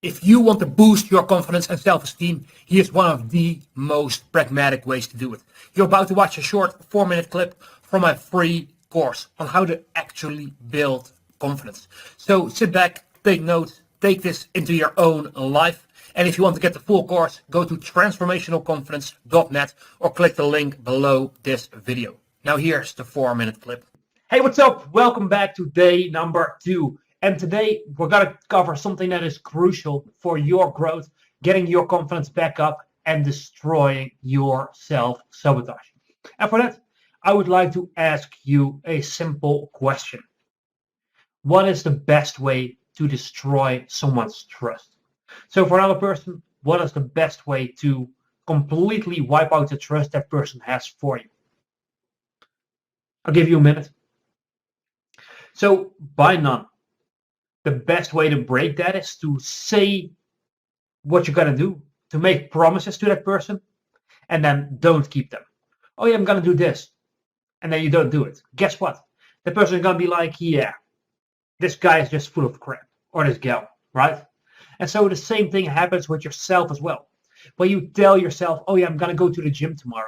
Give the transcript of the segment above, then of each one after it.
If you want to boost your confidence and self-esteem, here's one of the most pragmatic ways to do it. You're about to watch a short 4-minute clip from a free course on how to actually build confidence. So sit back, take notes, take this into your own life. And if you want to get the full course, go to transformationalconfidence.net or click the link below this video. Now here's the 4-minute clip. Hey, what's up? Welcome back to day number 2. And today we're going to cover something that is crucial for your growth, getting your confidence back up and destroying your self-sabotage. And for that, I would like to ask you a simple question. What is the best way to destroy someone's trust? So for another person, what is the best way to completely wipe out the trust that person has for you? I'll give you a minute. So by none, the best way to break that is to say what you're going to do, to make promises to that person, and then don't keep them. Oh yeah, I'm going to do this. And then you don't do it. Guess what? The person is going to be like, yeah, this guy is just full of crap, or this gal, right? And so the same thing happens with yourself as well. When you tell yourself, oh yeah, I'm going to go to the gym tomorrow,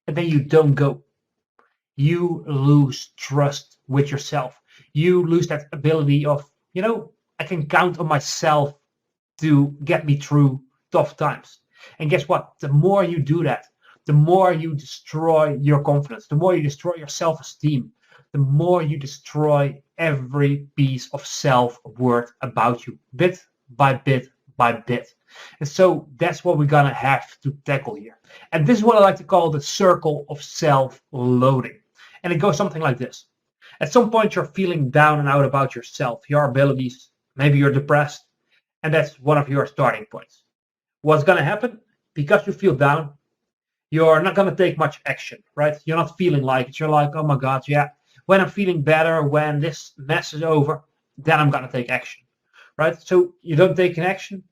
and then you don't go, you lose trust with yourself. You lose that ability of, I can count on myself to get me through tough times. And guess what? The more you do that, the more you destroy your confidence, the more you destroy your self-esteem, the more you destroy every piece of self-worth about you, bit by bit by bit. And so that's what we're going to have to tackle here. And this is what I like to call the circle of self-loathing. And it goes something like this. At some point, you're feeling down and out about yourself, your abilities. Maybe you're depressed, and that's one of your starting points. What's going to happen? Because you feel down, you're not going to take much action, right? You're not feeling like it. You're like, oh my God, yeah. When I'm feeling better, when this mess is over, then I'm going to take action, right? So you don't take an action.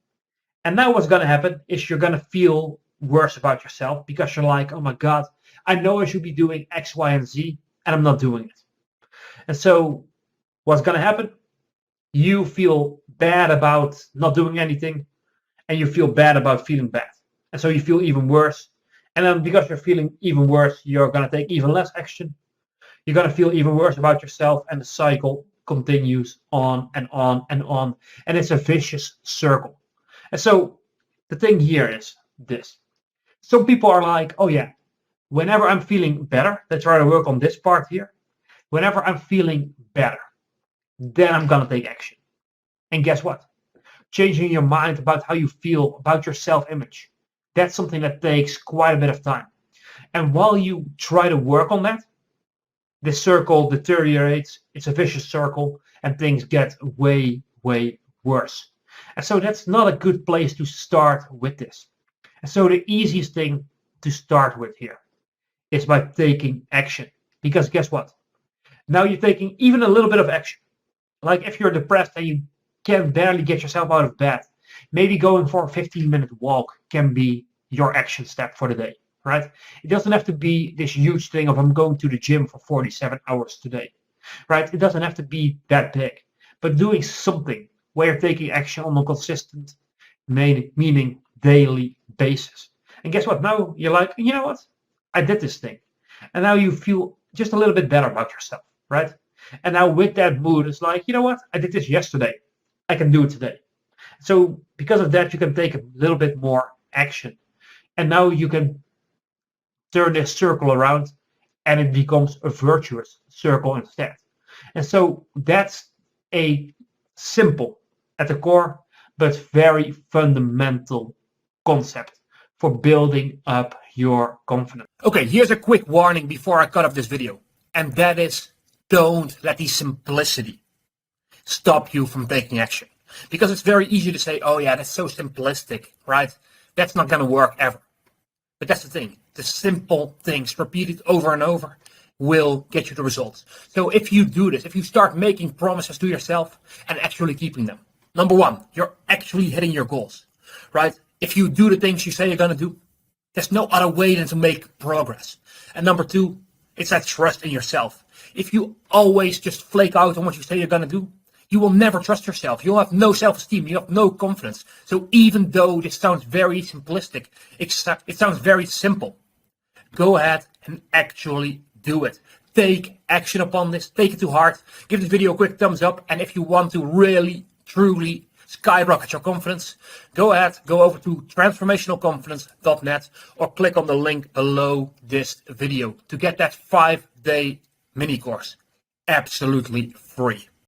And now what's going to happen is you're going to feel worse about yourself because you're like, oh my God, I know I should be doing X, Y, and Z, and I'm not doing it. And so what's going to happen? You feel bad about not doing anything, and you feel bad about feeling bad. And so you feel even worse. And then because you're feeling even worse, you're going to take even less action. You're going to feel even worse about yourself, and the cycle continues on and on and on. And it's a vicious circle. And so the thing here is this. Some people are like, oh yeah, whenever I'm feeling better, they try to work on this part here. Whenever I'm feeling better, then I'm going to take action. And guess what? Changing your mind about how you feel about your self-image, that's something that takes quite a bit of time. And while you try to work on that, the circle deteriorates. It's a vicious circle, and things get way, way worse. And so that's not a good place to start with this. And so the easiest thing to start with here is by taking action. Because guess what? Now you're taking even a little bit of action. Like if you're depressed and you can barely get yourself out of bed, maybe going for a 15-minute walk can be your action step for the day, right? It doesn't have to be this huge thing of I'm going to the gym for 47 hours today, right? It doesn't have to be that big. But doing something where you're taking action on a consistent, meaning daily basis. And guess what? Now you're like, you know what? I did this thing. And now you feel just a little bit better about yourself, right? And now with that mood, it's like, you know what? I did this yesterday. I can do it today. So because of that, you can take a little bit more action. And now you can turn this circle around and it becomes a virtuous circle instead. And so that's a simple, at the core, but very fundamental concept for building up your confidence. Okay, here's a quick warning before I cut off this video. And that is, don't let the simplicity stop you from taking action. Because it's very easy to say, oh yeah, that's so simplistic, right? That's not going to work ever. But that's the thing. The simple things repeated over and over will get you the results. So if you do this, if you start making promises to yourself and actually keeping them, number one, you're actually hitting your goals, right? If you do the things you say you're going to do, there's no other way than to make progress. And number two, it's that trust in yourself. If you always just flake out on what you say you're going to do, you will never trust yourself. You'll have no self-esteem. You have no confidence. So even though this sounds very simplistic, it sounds very simple. Go ahead and actually do it. Take action upon this. Take it to heart. Give this video a quick thumbs up. And if you want to really, truly skyrocket your confidence, go ahead, go over to transformationalconfidence.net or click on the link below this video to get that 5-day mini course absolutely free.